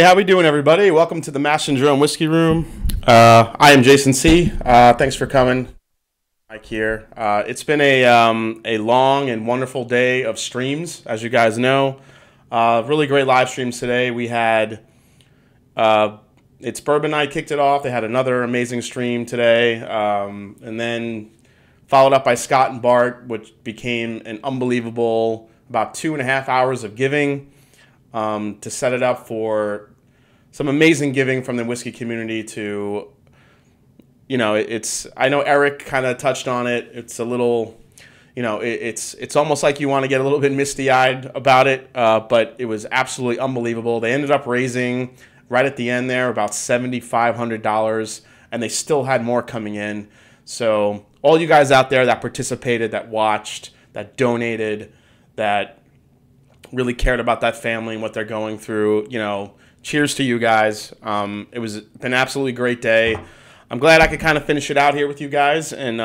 how we doing, everybody? Welcome to the Mash and Jerome Whiskey Room. I am Jason C. Thanks for coming. Mike here. It's been a long and wonderful day of streams, as you guys know. Really great live streams today. We had it's Bourbon Night kicked it off. They had another amazing stream today, and then followed up by Scott and Bart, which became an unbelievable about 2.5 hours of giving. To set it up for some amazing giving from the whiskey community to, you know, I know Eric kind of touched on it. It's a little, you know, it's almost like you want to get a little bit misty-eyed about it, but it was absolutely unbelievable. They ended up raising right at the end there about $7,500, and they still had more coming in. So all you guys out there that participated, that watched, that donated, that really cared about that family and what they're going through, you know, cheers to you guys. It was an absolutely great day. I'm glad I could kind of finish it out here with you guys and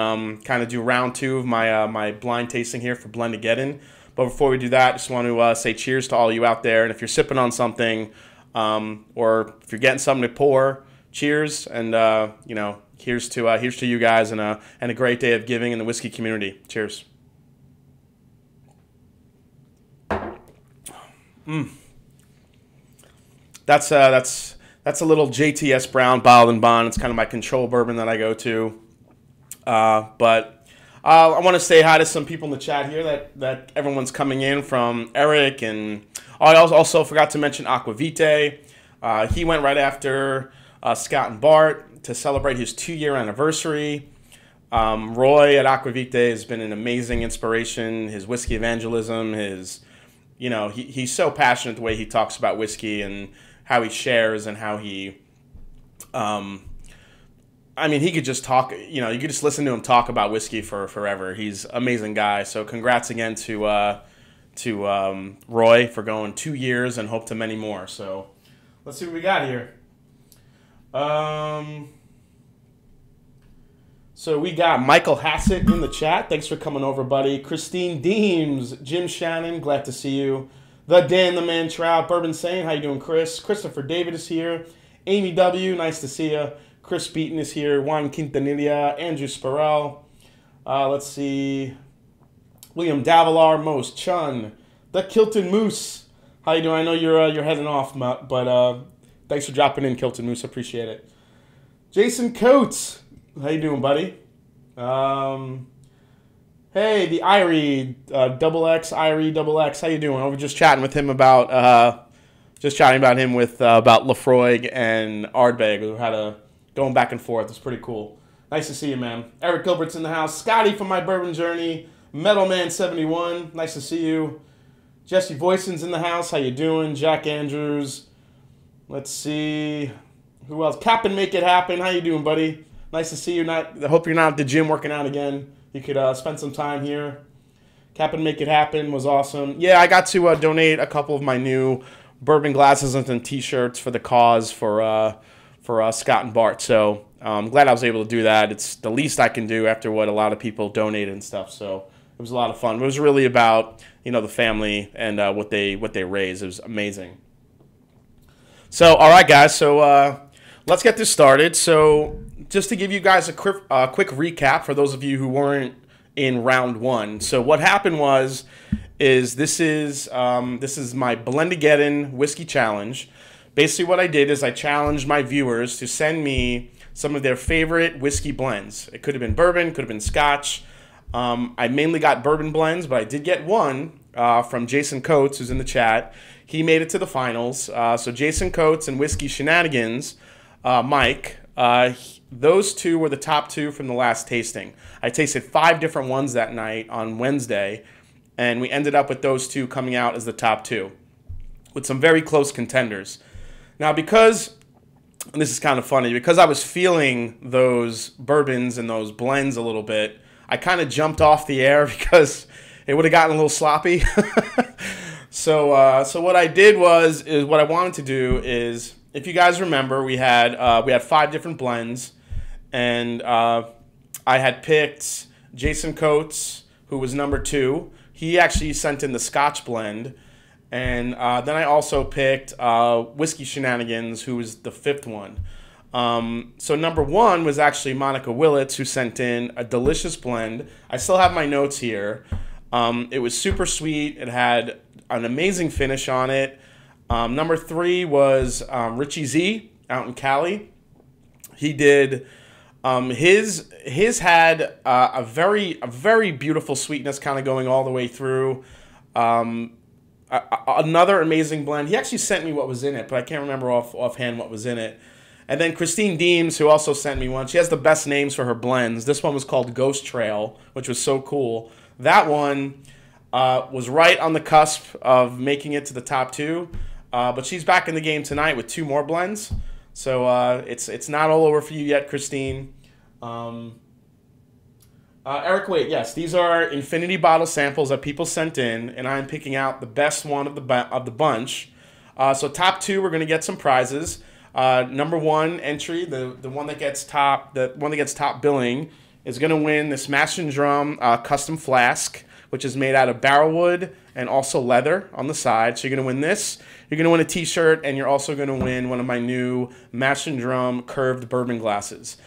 kind of do round two of my my blind tasting here for BLEND-AGEDDON. But before we do that, I just want to say cheers to all you out there. And if you're sipping on something or if you're getting something to pour, cheers. And, you know, here's to you guys and a great day of giving in the whiskey community. Cheers. That's a little JTS Brown Bottled and Bond. It's kind of my control bourbon that I go to. But I want to say hi to some people in the chat here that everyone's coming in from. Eric, and I also forgot to mention Aquavite. He went right after Scott and Bart to celebrate his 2-year anniversary. Roy at Aquavite has been an amazing inspiration. His whiskey evangelism, you know, he's so passionate the way he talks about whiskey and how he shares and how he, I mean, he could just talk, you know, you could just listen to him talk about whiskey for forever. He's an amazing guy. So congrats again to Roy for going 2 years and hope to many more. So let's see what we got here. So we got Michael Hassett in the chat. Thanks for coming over, buddy. Christine Deems, Jim Shannon, glad to see you. The Dan the Man Trout, Bourbon Sane, how you doing, Chris? Christopher David is here. Amy W, nice to see you. Chris Beaton is here. Juan Quintanilla, Andrew Sparrell. Let's see. William Davilar, Mose Chun, the Kilton Moose. How you doing? I know you're heading off, but thanks for dropping in, Kilton Moose. Appreciate it. Jason Coates. How you doing, buddy? Hey, the Irie double X. How you doing? I was just chatting with him about about Lafroig and Ardbeg. We had going back and forth. It's pretty cool. Nice to see you, man. Eric Gilbert's in the house. Scotty from My Bourbon Journey. Metalman71. Nice to see you. Jesse Voisin's in the house. How you doing? Jack Andrews. Let's see. Who else? Cap and Make It Happen. How you doing, buddy? Nice to see you. I hope you're not at the gym working out again. You could spend some time here. Cap and Make It Happen was awesome. Yeah, I got to donate a couple of my new bourbon glasses and T-shirts for the cause for Scott and Bart. So I'm glad I was able to do that. It's the least I can do after what a lot of people donated and stuff. So it was a lot of fun. It was really about, you know, the family and what they raised. It was amazing. So all right, guys. So let's get this started. So just to give you guys a quick recap for those of you who weren't in round one. So what happened is this is my BLEND-AGEDDON whiskey challenge. Basically what I did is I challenged my viewers to send me some of their favorite whiskey blends. It could have been bourbon, could have been scotch. I mainly got bourbon blends, but I did get one from Jason Coates, who's in the chat. He made it to the finals. So Jason Coates and Whiskey Shenanigans, Mike, those two were the top two from the last tasting. I tasted 5 different ones that night on Wednesday, and we ended up with those two coming out as the top 2 with some very close contenders. Now, because, and this is kind of funny, because I was feeling those bourbons and those blends a little bit, I kind of jumped off the air because it would have gotten a little sloppy. So what I did is what I wanted to do is, if you guys remember, we had 5 different blends, and I had picked Jason Coates, who was number 2. He actually sent in the Scotch blend, And then I also picked Whiskey Shenanigans, who was the 5th one. So number 1 was actually Monica Willits, who sent in a delicious blend. I still have my notes here. It was super sweet. It had an amazing finish on it. Number 3 was Richie Z out in Cali. He did his had a very beautiful sweetness kind of going all the way through. Another amazing blend. He actually sent me what was in it, but I can't remember offhand what was in it. And then Christine Deems, who also sent me one. She has the best names for her blends. This one was called Ghost Trail, which was so cool. That one was right on the cusp of making it to the top 2. But she's back in the game tonight with 2 more blends. So it's not all over for you yet, Christine. Eric, wait, yes, these are infinity bottle samples that people sent in, and I'm picking out the best one of the bunch. So top 2, we're going to get some prizes. Number 1 entry, the one that gets top billing, is going to win this Mash and Drum custom flask, which is made out of barrel wood and also leather on the side. So you're going to win this. You're going to win a T-shirt, and you're also going to win one of my new Mash and Drum curved bourbon glasses.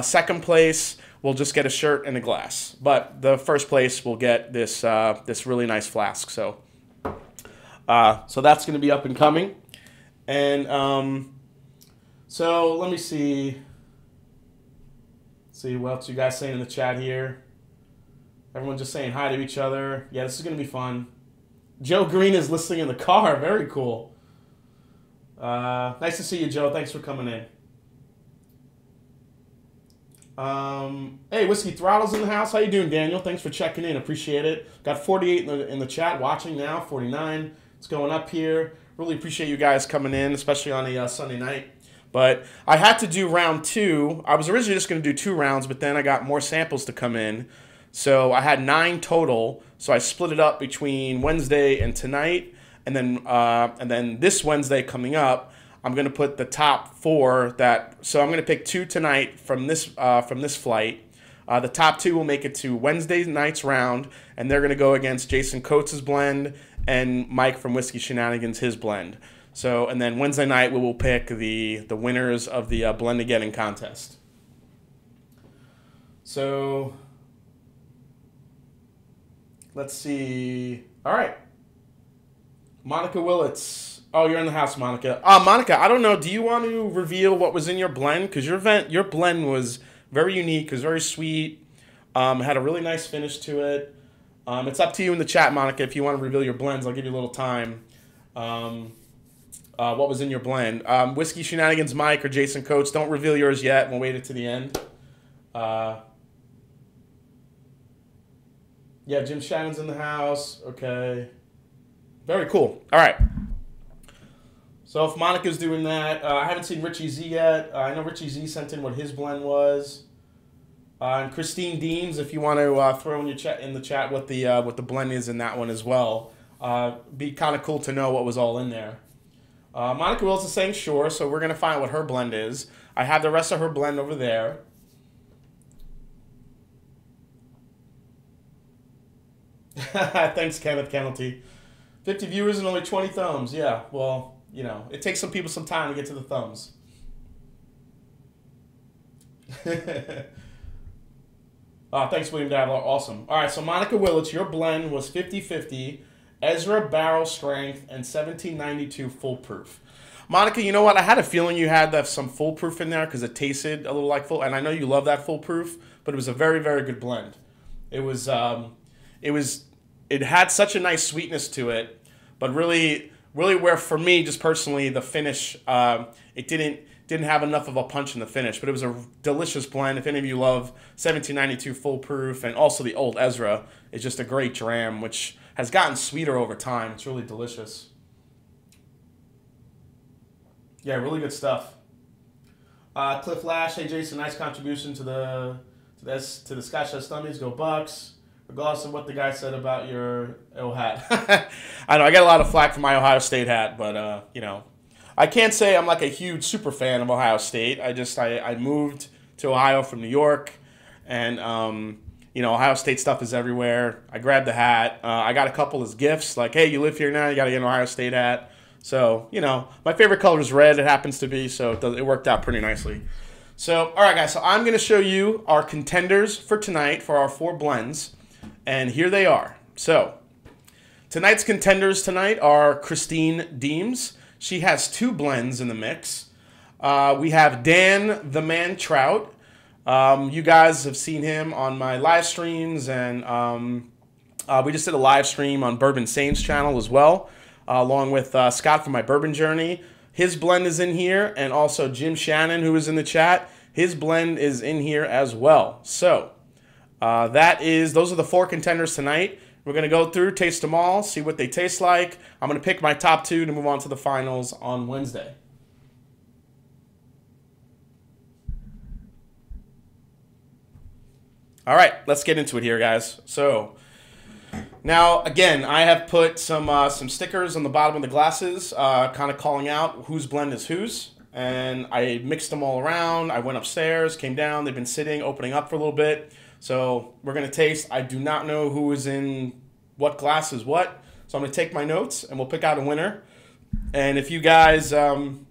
Second place will just get a shirt and a glass, but the first place will get this this really nice flask. So so that's going to be up and coming. And so let me see what else you guys saying in the chat here. Everyone just saying hi to each other. Yeah, this is going to be fun. Joe Green is listening in the car. Very cool. Nice to see you, Joe. Thanks for coming in. Hey, Whiskey Throttle's in the house. How you doing, Daniel? Thanks for checking in. Appreciate it. Got 48 in the chat watching now. 49. It's going up here. Really appreciate you guys coming in, especially on a Sunday night. But I had to do round 2. I was originally just going to do 2 rounds, but then I got more samples to come in. So I had 9 total. So I split it up between Wednesday and tonight, and then this Wednesday coming up, I'm going to put the top 4 so I'm going to pick 2 tonight from this flight. The top 2 will make it to Wednesday night's round, and they're going to go against Jason Coates' blend and Mike from Whiskey Shenanigans, his blend. So, and then Wednesday night we will pick the winners of the BLEND-AGEDDON contest. So, let's see. All right. Monica Willits. Oh, you're in the house, Monica. Monica, I don't know. Do you want to reveal what was in your blend? Because your blend was very unique. It was very sweet. Had a really nice finish to it. It's up to you in the chat, Monica. If you want to reveal your blends, I'll give you a little time. What was in your blend? Whiskey Shenanigans, Mike, or Jason Coates. Don't reveal yours yet. We'll wait it to the end. Yeah, Jim Shannon's in the house. Okay. Very cool. All right. So if Monica's doing that, I haven't seen Richie Z yet. I know Richie Z sent in what his blend was. And Christine Deems, if you want to throw in the chat what the blend is in that one as well. Be kind of cool to know what was all in there. Monica Wills is saying sure, so we're going to find out what her blend is. I have the rest of her blend over there. Thanks, Kenneth Kennelty. 50 viewers and only 20 thumbs. Yeah, well, you know, it takes some people some time to get to the thumbs. Thanks, William Davila. Awesome. All right, so Monica Willits, your blend was 50-50, Ezra Barrel Strength, and 1792 Foolproof. Monica, you know what? I had a feeling you had some Foolproof in there because it tasted a little like Full, and I know you love that Foolproof, but it was a very, very good blend. It had such a nice sweetness to it, but really where for me, just personally, the finish, it didn't have enough of a punch in the finish, but it was a delicious blend. If any of you love 1792 Foolproof and also the Old Ezra, it's just a great dram, which has gotten sweeter over time. It's really delicious. Yeah, really good stuff. Cliff Lash, hey Jason, nice contribution to the Scotch Dummies. Go Bucks. Regardless of what the guy said about your hat. I know, I get a lot of flack for my Ohio State hat, but, you know, I can't say I'm like a huge super fan of Ohio State. I moved to Ohio from New York, and, you know, Ohio State stuff is everywhere. I grabbed the hat. I got a couple as gifts, like, hey, you live here now, you got to get an Ohio State hat. So, you know, my favorite color is red. It happens to be, so it worked out pretty nicely. So, all right, guys, so I'm going to show you our contenders for tonight for our 4 blends, and here they are. So, tonight's contenders tonight are Christine Deems. She has 2 blends in the mix. We have Dan the Man Trout. You guys have seen him on my live streams, and we just did a live stream on Bourbon Saints channel as well, along with Scott from my Bourbon Journey. His blend is in here, and also Jim Shannon, who is in the chat. His blend is in here as well. So those are the 4 contenders tonight. We're going to go through, taste them all, see what they taste like. I'm going to pick my top 2 to move on to the finals on Wednesday. All right, let's get into it here, guys. So now, again, I have put some stickers on the bottom of the glasses, kind of calling out whose blend is whose. And I mixed them all around. I went upstairs, came down. They've been sitting, opening up for a little bit. So we're going to taste. I do not know who is in what glass is what. So I'm going to take my notes, and we'll pick out a winner. And if you guys in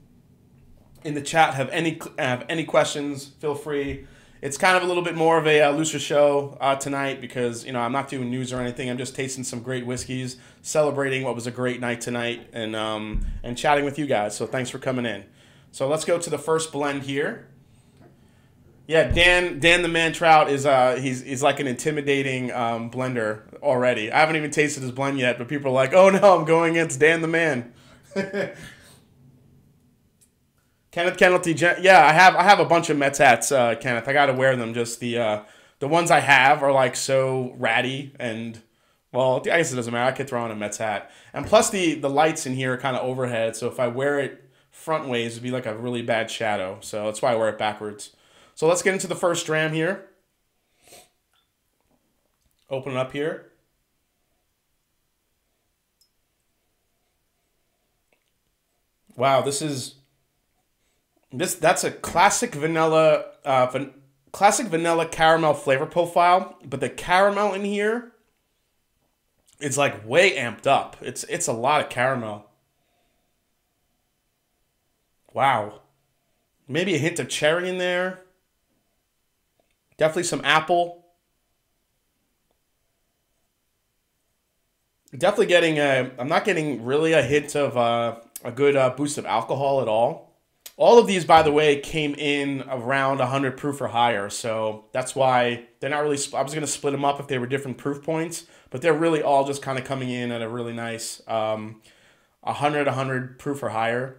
the chat have any questions, feel free. It's kind of a little bit more of a looser show tonight because, you know, I'm not doing news or anything. I'm just tasting some great whiskeys, celebrating what was a great night tonight, and chatting with you guys. So thanks for coming in. So let's go to the first blend here. Yeah, Dan the Man Trout is he's like an intimidating blender already. I haven't even tasted his blend yet, but people are like, "Oh no, I'm going against Dan the Man." Kenneth, yeah, I have a bunch of Mets hats, Kenneth. I got to wear them. Just the ones I have are like so ratty, and well, I guess it doesn't matter. I could throw on a Mets hat, and plus the lights in here are kind of overhead, so if I wear it front ways, it'd be like a really bad shadow. So that's why I wear it backwards. So let's get into the first dram here. Open it up here. Wow, that's a classic vanilla caramel flavor profile, but the caramel in here is like way amped up. It's a lot of caramel. Wow. Maybe a hint of cherry in there. Definitely some apple. Definitely getting I'm not getting really a hint of a good boost of alcohol at all. All of these, by the way, came in around 100 proof or higher, so that's why they're not really. I was going to split them up if they were different proof points, but they're really all just kind of coming in at a really nice 100 proof or higher.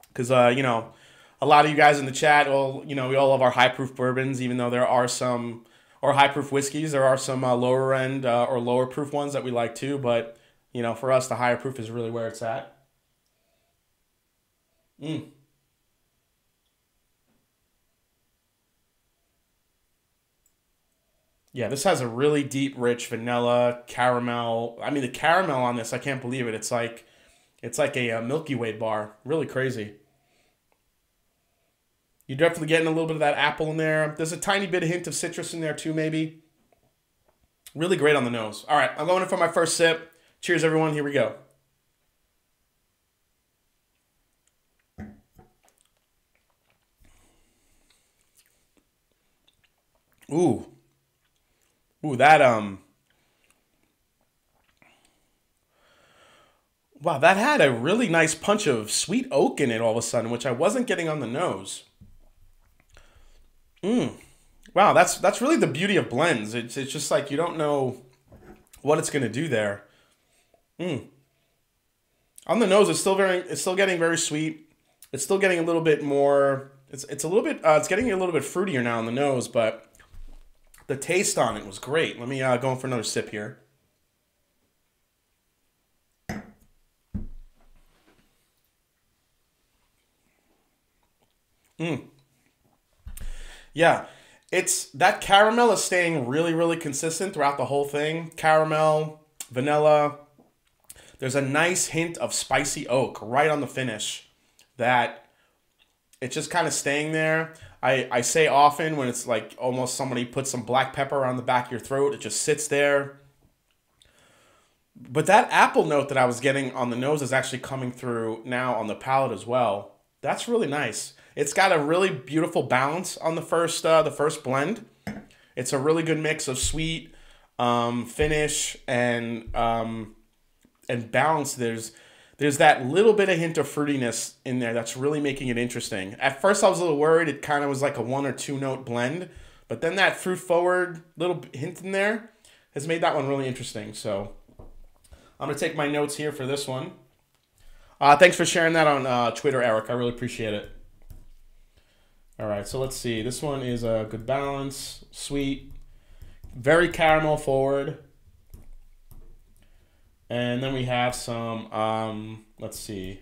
Because you know, a lot of you guys in the chat, well, you know, we all love our high proof bourbons, even though there are some, or high proof whiskeys, there are some lower end or lower proof ones that we like too. But you know, for us, the higher proof is really where it's at. Yeah, this has a really deep, rich vanilla caramel. I mean, the caramel on this, I can't believe it. It's like a Milky Way bar. Really crazy. You're definitely getting a little bit of that apple in there. There's a tiny bit of hint of citrus in there too, maybe. Really great on the nose. All right, I'm going in for my first sip. Cheers, everyone. Here we go. Ooh. Ooh, that, wow, that had a really nice punch of sweet oak in it all of a sudden, which I wasn't getting on the nose. Wow, that's really the beauty of blends. It's just like you don't know what it's going to do there. On the nose, it's still getting very sweet. It's still getting a little bit more, it's a little bit, it's getting a little bit fruitier now on the nose, but the taste on it was great. Let me go in for another sip here. Yeah, that caramel is staying really, really consistent throughout the whole thing. Caramel, vanilla. There's a nice hint of spicy oak right on the finish that It's just kind of staying there. I say often when it's like almost somebody puts some black pepper on the back of your throat, it just sits there. But that apple note that I was getting on the nose is actually coming through now on the palate as well. That's really nice. It's got a really beautiful balance on the first blend. It's a really good mix of sweet, finish, and balance. There's that little bit of hint of fruitiness in there that's really making it interesting. At first I was a little worried. It kind of was like a 1 or 2 note blend. But then that fruit forward little hint in there has made that one really interesting. So I'm going to take my notes here for this one. Thanks for sharing that on Twitter, Eric. I really appreciate it. All right, so let's see. This one is a good balance, sweet, very caramel forward. And then we have some, let's see.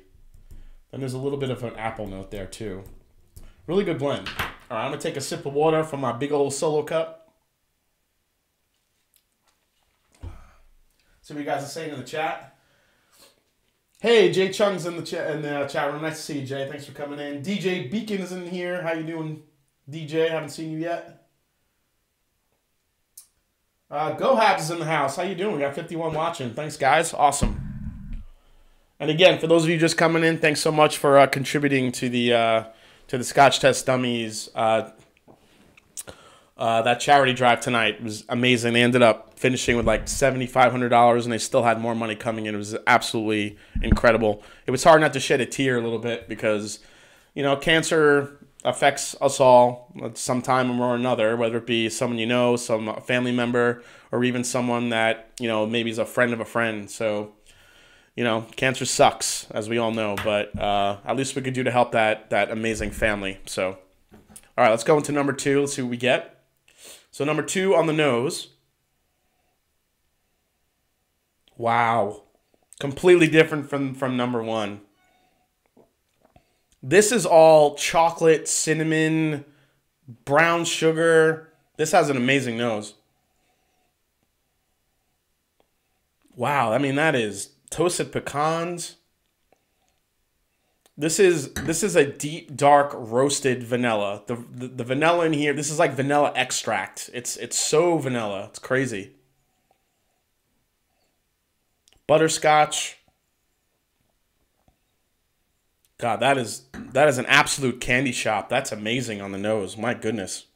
Then there's a little bit of an apple note there too. Really good blend. All right, I'm going to take a sip of water from my big old solo cup. See what you guys are saying in the chat. Hey, Jay Chung's in the chat room. Nice to see you, Jay. Thanks for coming in. DJ Beacon is in here. How you doing, DJ? Haven't seen you yet. Go Habs is in the house. How you doing? We got 51 watching. Thanks, guys. Awesome. And again, for those of you just coming in, thanks so much for contributing to the Scotch Test Dummies. That charity drive tonight was amazing. They ended up finishing with like $7,500, and they still had more money coming in. It was absolutely incredible. It was hard not to shed a tear a little bit because, you know, cancer affects us all at some time or another, whether it be someone you know, some family member, or even someone that, you know, maybe is a friend of a friend. So, you know, cancer sucks, as we all know, but at least we could do to help that amazing family. So, all right, let's go into number 2. Let's see what we get. So number 2 on the nose. Wow. Completely different from number 1. This is all chocolate, cinnamon, brown sugar. This has an amazing nose. Wow, I mean, that is toasted pecans. This is a deep, dark, roasted vanilla. The vanilla in here, this is like vanilla extract. It's so vanilla. It's crazy. Butterscotch. God, that is an absolute candy shop. That's amazing on the nose. My goodness.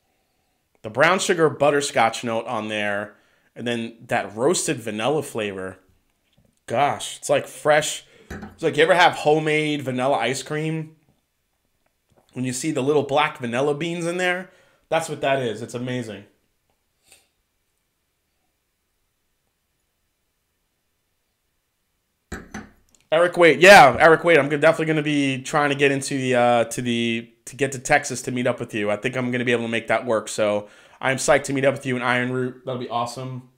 The brown sugar butterscotch note on there, and then that roasted vanilla flavor. Gosh, it's like fresh. It's like, you ever have homemade vanilla ice cream? When you see the little black vanilla beans in there, that's what that is. It's amazing. Eric Wade, yeah, Eric Wade. I'm definitely going to be trying to get into to get to Texas to meet up with you. I think I'm going to be able to make that work. So I'm psyched to meet up with you in Iron Root. That'll be awesome.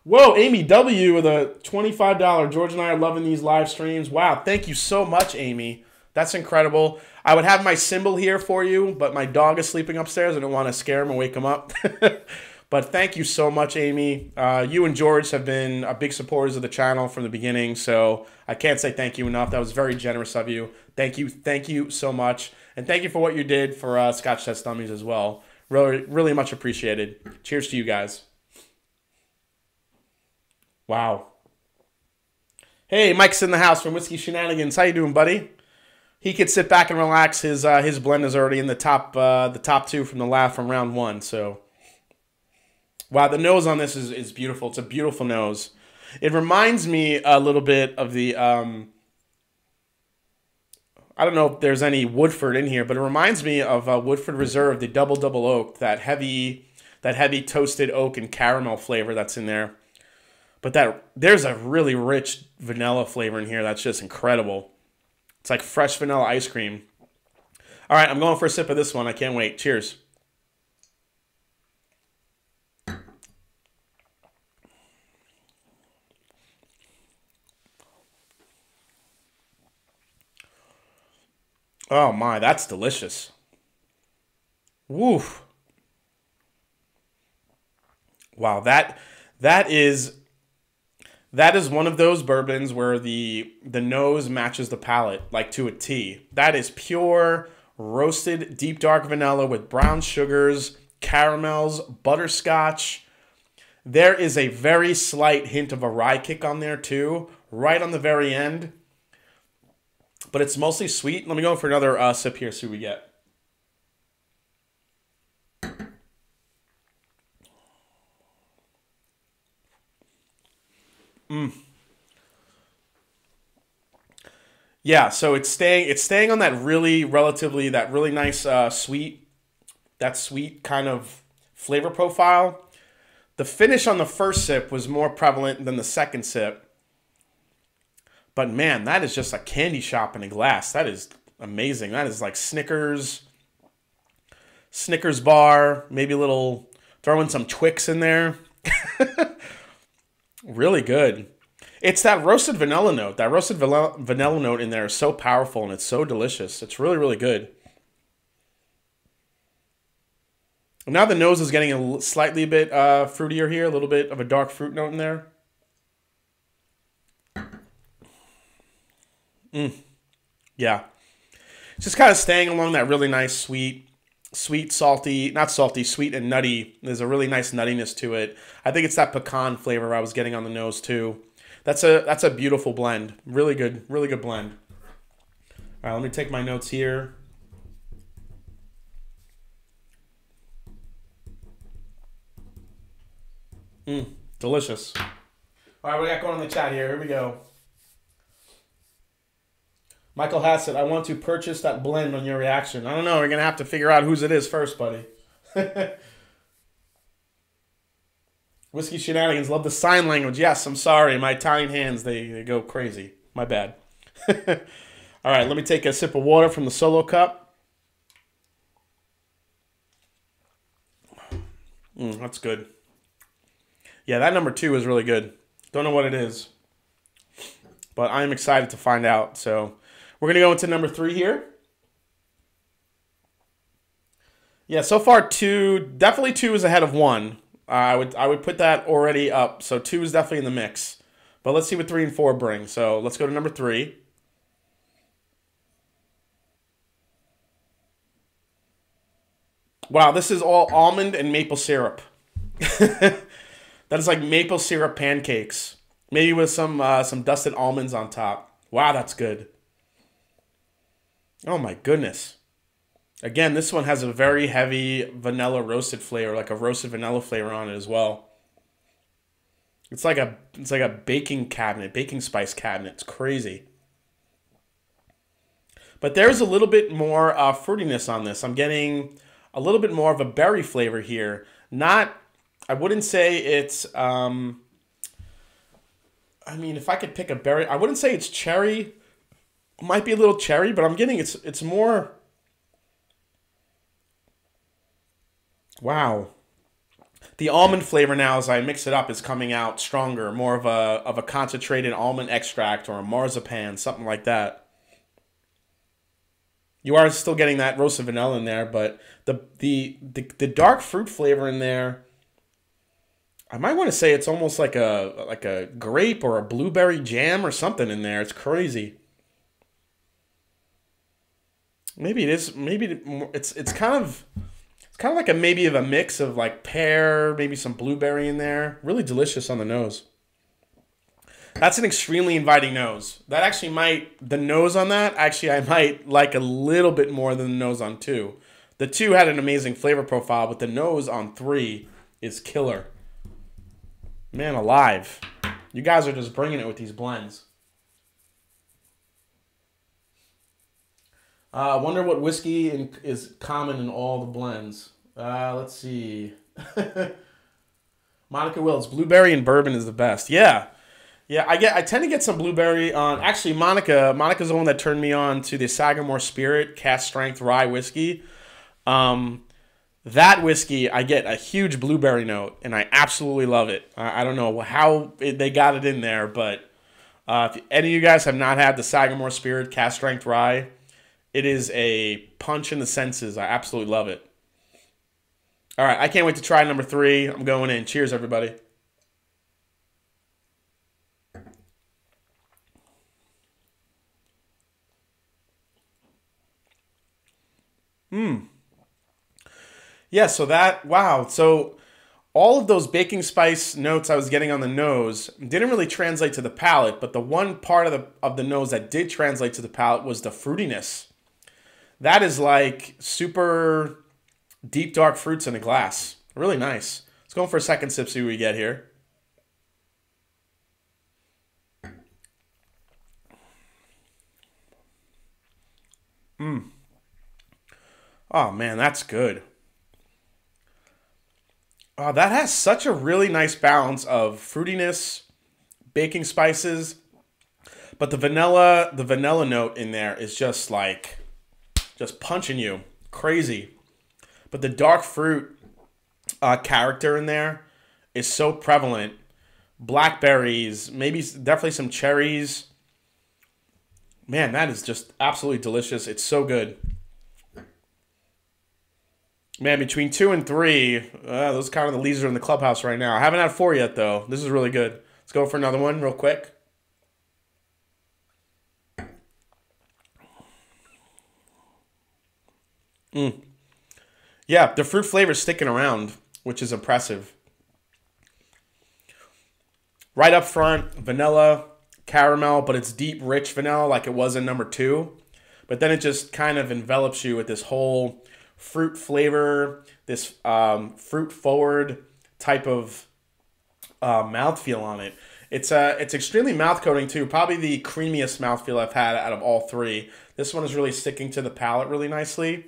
Whoa, Amy W. with a $25. George and I are loving these live streams. Wow, thank you so much, Amy. That's incredible. I would have my symbol here for you, but my dog is sleeping upstairs. I don't want to scare him and wake him up. But thank you so much, Amy. You and George have been big supporters of the channel from the beginning, so I can't say thank you enough. That was very generous of you. Thank you so much. And thank you for what you did for Scotch Test Dummies as well. Really, really much appreciated. Cheers to you guys. Wow. Hey, Mike's in the house from Whiskey Shenanigans. How you doing, buddy? He could sit back and relax. His blend is already in the top 2 from round 1. So, wow, the nose on this is beautiful. It's a beautiful nose. It reminds me a little bit of the I don't know if there's any Woodford in here, but it reminds me of Woodford Reserve, the double oak, that heavy toasted oak and caramel flavor that's in there. But there's a really rich vanilla flavor in here that's just incredible. It's like fresh vanilla ice cream. All right, I'm going for a sip of this one. I can't wait. Cheers. Oh my, that's delicious. Woof. Wow, that is one of those bourbons where the nose matches the palate like to a T. That is pure, roasted deep dark vanilla with brown sugars, caramels, butterscotch. There is a very slight hint of a rye kick on there too, right on the very end. But it's mostly sweet. Let me go for another sip here, see what we get. Yeah, so it's staying on that really nice sweet kind of flavor profile. The finish on the first sip was more prevalent than the second sip. But man, that is just a candy shop in a glass. That is amazing. That is like Snickers bar, maybe a little, throw in some Twix in there. Really good. It's that roasted vanilla note. That roasted vanilla note in there is so powerful and it's so delicious. It's really, really good. Now the nose is getting a slightly bit fruitier here, a little bit of a dark fruit note in there. Yeah. It's just kind of staying along that really nice sweet, salty, not salty, sweet and nutty. There's a really nice nuttiness to it. I think it's that pecan flavor I was getting on the nose too. That's a beautiful blend. Really good blend. All right, let me take my notes here. Delicious. All right, what we got going on in the chat here? Here we go. Michael Hassett, I want to purchase that blend on your reaction. I don't know. We're going to have to figure out whose it is first, buddy. Whiskey Shenanigans, love the sign language. Yes, I'm sorry. My Italian hands, they go crazy. My bad. All right, let me take a sip of water from the solo cup. That's good. Yeah, that number 2 is really good. Don't know what it is, but I'm excited to find out. So we're going to go into number 3 here. Yeah, so far definitely 2 is ahead of 1. I would put that already up. So 2 is definitely in the mix. But let's see what 3 and 4 bring. So let's go to number 3. Wow, this is all almond and maple syrup. That is like maple syrup pancakes. Maybe with some dusted almonds on top. Wow, that's good. Oh my goodness. Again, this one has a very heavy vanilla roasted flavor, like a roasted vanilla flavor on it as well. It's like a baking spice cabinet. It's crazy. But there's a little bit more fruitiness on this. I'm getting a little bit more of a berry flavor here. I wouldn't say it's, I mean, if I could pick a berry, I wouldn't say it's cherry. Might be a little cherry, but I'm getting it's more. Wow. The almond flavor now, as I mix it up, is coming out stronger, more of a concentrated almond extract or a marzipan, something like that. You are still getting that roasted vanilla in there, but the dark fruit flavor in there, I might want to say it's almost like a grape or a blueberry jam or something in there. It's crazy. Maybe it is. Maybe it's kind of like a maybe of a mix of like pear, maybe some blueberry in there. Really delicious on the nose. That's an extremely inviting nose. That actually the nose on that, actually I might like a little bit more than the nose on 2. The 2 had an amazing flavor profile, but the nose on 3 is killer. Man alive. You guys are just bringing it with these blends. I wonder what whiskey is common in all the blends. Let's see. Monica Wills, blueberry and bourbon is the best. Yeah. Yeah, I tend to get some blueberry on. Actually, Monica's the one that turned me on to the Sagamore Spirit cast strength rye whiskey. That whiskey, I get a huge blueberry note, and I absolutely love it. I don't know how they got it in there, but if any of you guys have not had the Sagamore Spirit cast strength rye, it is a punch in the senses. I absolutely love it. All right, I can't wait to try number 3. I'm going in. Cheers, everybody. Yeah, so that, wow. So all of those baking spice notes I was getting on the nose didn't really translate to the palate, but the one part of the nose that did translate to the palate was the fruitiness. That is like super deep, dark fruits in a glass. Really nice. Let's go for a second sip, see what we get here. Oh, man, that's good. Oh, that has such a really nice balance of fruitiness, baking spices, but the vanilla note in there is just like, just punching you. Crazy. But the dark fruit character in there is so prevalent. Blackberries, maybe definitely some cherries. Man, that is just absolutely delicious. It's so good. Man, between 2 and 3, those are kind of the leaders in the clubhouse right now. I haven't had 4 yet, though. This is really good. Let's go for another one real quick. Yeah, the fruit flavor is sticking around, which is impressive. Right up front, vanilla, caramel, but it's deep, rich vanilla like it was in number 2. But then it just kind of envelops you with this whole fruit flavor, this fruit-forward type of mouthfeel on it. It's extremely mouth-coating, too. Probably the creamiest mouthfeel I've had out of all 3. This one is really sticking to the palate really nicely.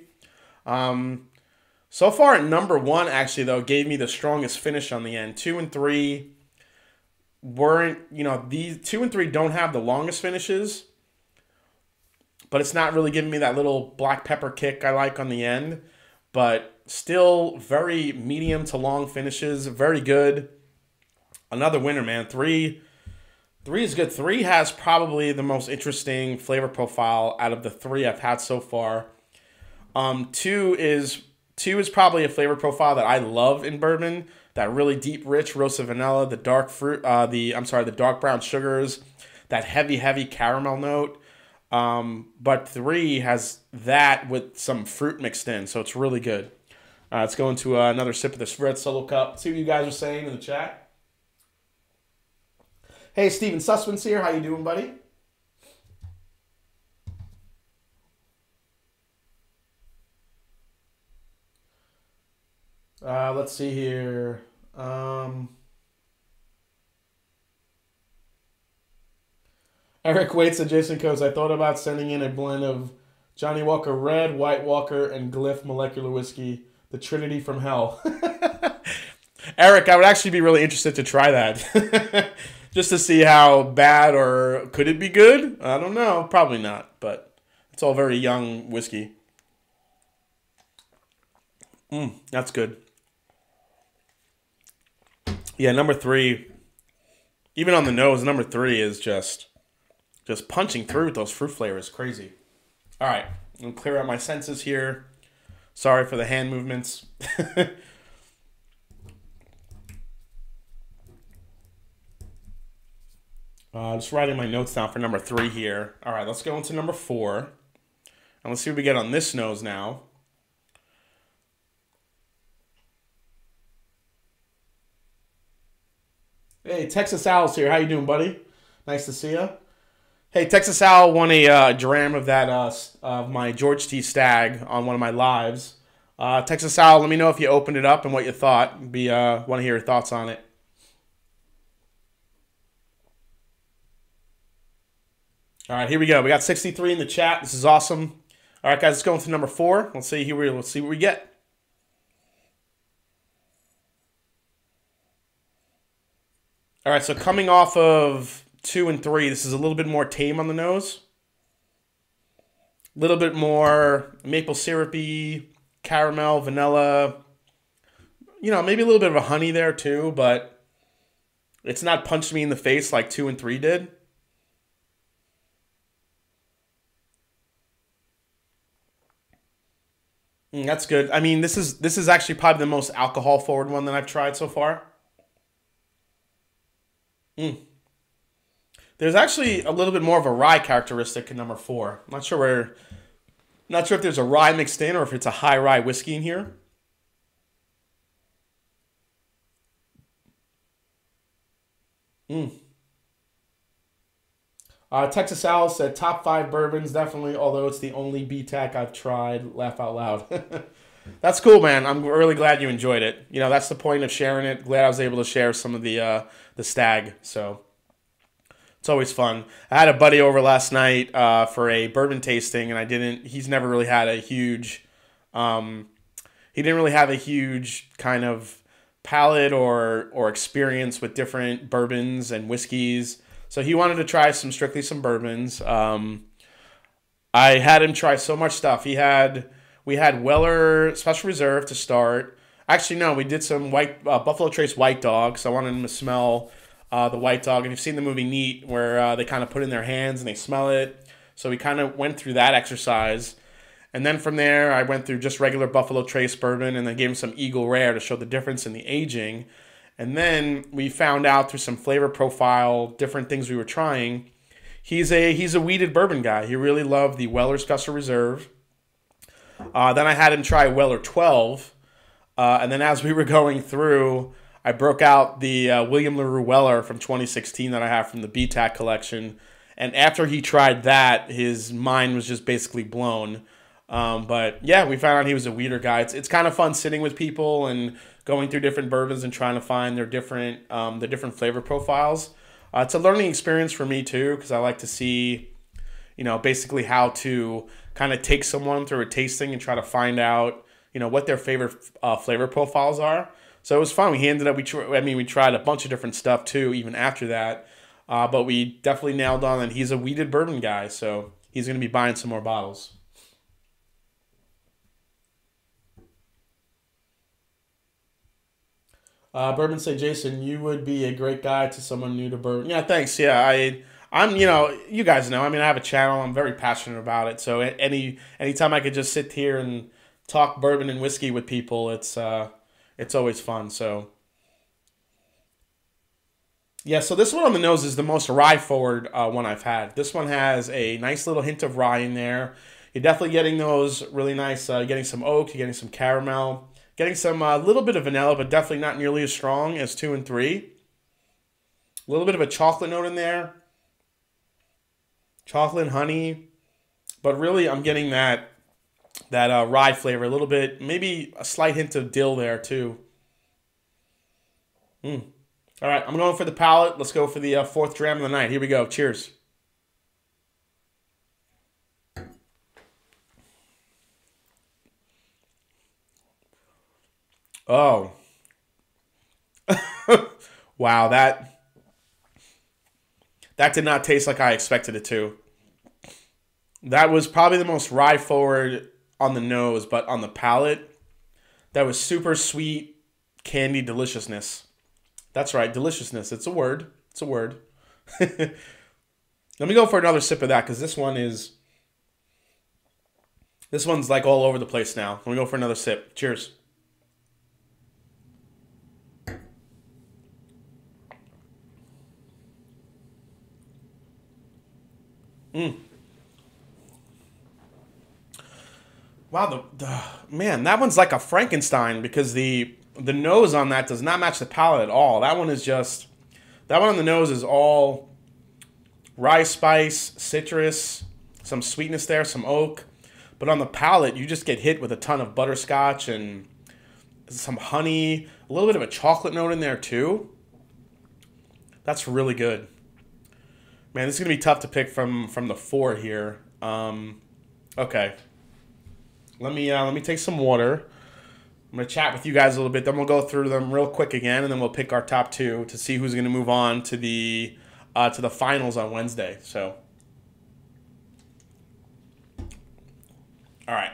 So far, number 1, actually, though, gave me the strongest finish on the end. 2 and 3 weren't, these 2 and 3 don't have the longest finishes, but it's not really giving me that little black pepper kick I like on the end. But still very medium to long finishes. Very good. Another winner, man. 3 is good. 3 has probably the most interesting flavor profile out of the 3 I've had so far. 2 is probably a flavor profile that I love in bourbon. That really deep, rich roasted vanilla, the dark fruit, the dark brown sugars, that heavy caramel note. But 3 has that with some fruit mixed in, so it's really good. Let's go into another sip of this red Solo Cup. See what you guys are saying in the chat. Hey, Steven Sussman's here. How you doing, buddy? Let's see here. Eric Waits and Jason Coates. I thought about sending in a blend of Johnny Walker Red, White Walker, and Glyph Molecular Whiskey. The Trinity from Hell. Eric, I would actually be really interested to try that. Just to see how bad or could it be good? I don't know. Probably not, but it's all very young whiskey. That's good. Yeah, number 3, even on the nose, number 3 is just punching through with those fruit flavors. Crazy. All right, I'm going to clear out my senses here. Sorry for the hand movements. Just writing my notes down for number 3 here. All right, let's go into number 4. And let's see what we get on this nose now. Hey, Texas Owl's here. How you doing, buddy? Nice to see you. Hey, Texas Owl won a dram of that of my George T. Stag on one of my lives. Texas Owl, let me know if you opened it up and what you thought. Want to hear your thoughts on it. All right, here we go. We got 63 in the chat. This is awesome. All right, guys, let's go into number 4. Let's see what we get. All right, so coming off of 2 and 3, this is a little bit more tame on the nose. A little bit more maple syrupy, caramel, vanilla. Maybe a little bit of a honey there too, but it's not punched me in the face like 2 and 3 did. That's good. I mean, this is actually probably the most alcohol forward one that I've tried so far. There's actually a little bit more of a rye characteristic in number 4. I'm not sure Not sure if there's a rye mixed in or if it's a high rye whiskey in here. Texas Al said top 5 bourbons, definitely, although it's the only BTAC I've tried. Laugh out loud. That's cool, man. I'm really glad you enjoyed it. You know, that's the point of sharing it. Glad I was able to share some of the stag. So it's always fun. I had a buddy over last night for a bourbon tasting, and he's never really had a huge, he didn't really have a huge kind of palate or experience with different bourbons and whiskeys. So he wanted to try strictly some bourbons. I had him try so much stuff. We had Weller Special Reserve to start. Actually, no, we did some Buffalo Trace White Dog. So I wanted him to smell the White Dog. And you've seen the movie Neat, where they kind of put in their hands and they smell it. So we kind of went through that exercise. And then from there, I went through just regular Buffalo Trace bourbon and then gave him some Eagle Rare to show the difference in the aging. And then we found out through some flavor profile, different things we were trying, he's a wheated bourbon guy. He really loved the Weller Special Reserve. Then I had him try Weller 12. And then as we were going through, I broke out the William LaRue Weller from 2016 that I have from the BTAC collection. And after he tried that, his mind was just basically blown. But yeah, we found out he was a weeder guy. It's kind of fun sitting with people and going through different bourbons and trying to find their different flavor profiles. It's a learning experience for me too, because I like to see, you know, basically how to kind of take someone through a tasting and try to find out, you know, what their favorite flavor profiles are. So it was fun. We tried a bunch of different stuff too, even after that. But we definitely nailed on that he's a wheated bourbon guy, so he's going to be buying some more bottles. Bourbon say, Jason, you would be a great guy to someone new to bourbon. Yeah, thanks. Yeah, I'm, you know, you guys know. I mean, I have a channel. I'm very passionate about it. So anytime I could just sit here and talk bourbon and whiskey with people, it's always fun. So yeah, so this one on the nose is the most rye forward one I've had. This one has a nice little hint of rye in there. You're definitely getting those really nice. You're getting some oak. You're getting some caramel. Getting some little bit of vanilla, but definitely not nearly as strong as 2 and 3. A little bit of a chocolate note in there. Chocolate and honey. But really, I'm getting that rye flavor a little bit. Maybe a slight hint of dill there, too. All right, I'm going for the palate. Let's go for the 4th dram of the night. Here we go. Cheers. Oh. Wow, that did not taste like I expected it to. That was probably the most rye forward on the nose, but on the palate, that was super sweet candy deliciousness. That's right, deliciousness. It's a word. It's a word. Let me go for another sip of that, because this one's like all over the place now. Let me go for another sip. Cheers. Wow, man, that one's like a Frankenstein, because the nose on that does not match the palate at all. That one on the nose is all rye spice, citrus, some sweetness there, some oak. But on the palate, you just get hit with a ton of butterscotch and some honey, a little bit of a chocolate note in there too. That's really good. Man, this is going to be tough to pick from the 4 here. Okay. Let me take some water. I'm going to chat with you guys a little bit. Then we'll go through them real quick again, and then we'll pick our top 2 to see who's going to move on to the finals on Wednesday. So, all right.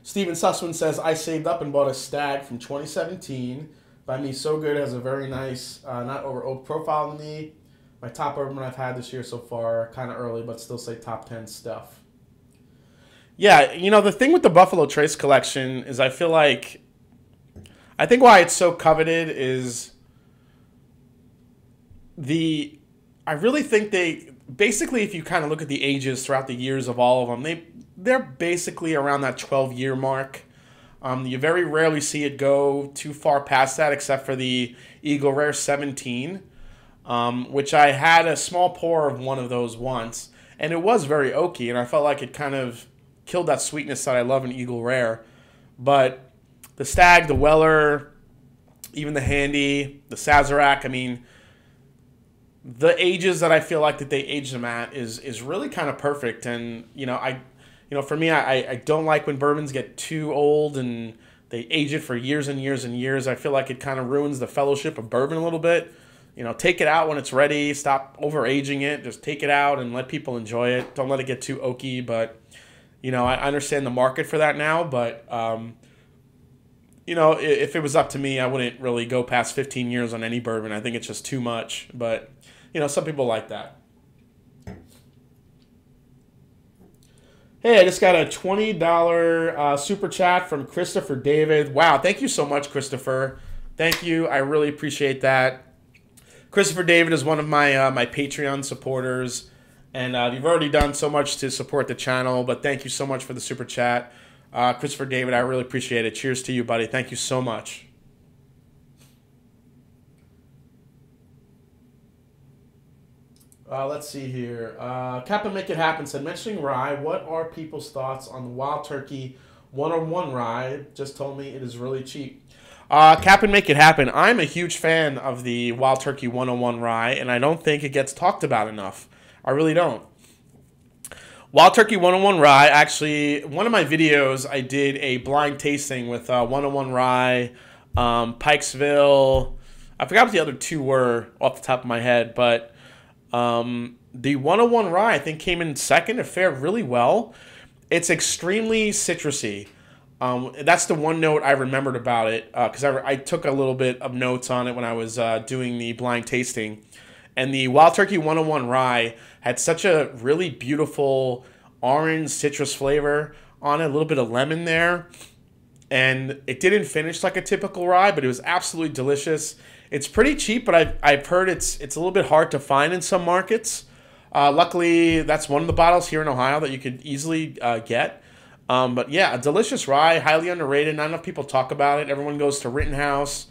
Steven Sussman says, I saved up and bought a Stag from 2017. By me, so good. It has a very nice, not over oak profile to me. My top bourbon I've had this year so far, kind of early, but still say top 10 stuff. Yeah, you know, the thing with the Buffalo Trace collection is I think why it's so coveted is I really think they basically, if you kind of look at the ages throughout the years of all of them, they're basically around that 12-year mark. You very rarely see it go too far past that, except for the Eagle Rare 17, which I had a small pour of one of those once, and it was very oaky, and I felt like it kind of killed that sweetness that I love in Eagle Rare. But the Stag, the Weller, even the Handy, the Sazerac, I mean, the ages that I feel like that they aged them at is really kind of perfect. And for me, I don't like when bourbons get too old and they age it for years and years and years. I feel like it kind of ruins the fellowship of bourbon a little bit. Take it out when it's ready. Stop over-aging it. Just take it out and let people enjoy it. Don't let it get too oaky. But, I understand the market for that now. But, if it was up to me, I wouldn't really go past 15 years on any bourbon. I think it's just too much. But, some people like that. Hey, I just got a $20 super chat from Christopher David. Wow, thank you so much, Christopher. Thank you. I really appreciate that. Christopher David is one of my my Patreon supporters, and you've already done so much to support the channel, but thank you so much for the super chat. Christopher David, I really appreciate it. Cheers to you, buddy. Thank you so much. Let's see here. Captain Make It Happen said, mentioning rye, what are people's thoughts on the Wild Turkey 101 rye? Just told me it is really cheap. Captain Make It Happen, I'm a huge fan of the Wild Turkey 101 rye, and I don't think it gets talked about enough. I really don't. Wild Turkey 101 rye, actually, one of my videos, I did a blind tasting with 101 rye, Pikesville. I forgot what the other two were off the top of my head, but the 101 rye, I think, came in second. It fared really well. It's extremely citrusy. That's the one note I remembered about it, because I took a little bit of notes on it when I was doing the blind tasting. And the Wild Turkey 101 rye had such a really beautiful orange citrus flavor on it, a little bit of lemon there. And it didn't finish like a typical rye, but it was absolutely delicious. It's pretty cheap, but I've heard it's a little bit hard to find in some markets. Luckily, that's one of the bottles here in Ohio that you could easily get. But yeah, a delicious rye, highly underrated. Not enough people talk about it. Everyone goes to Rittenhouse.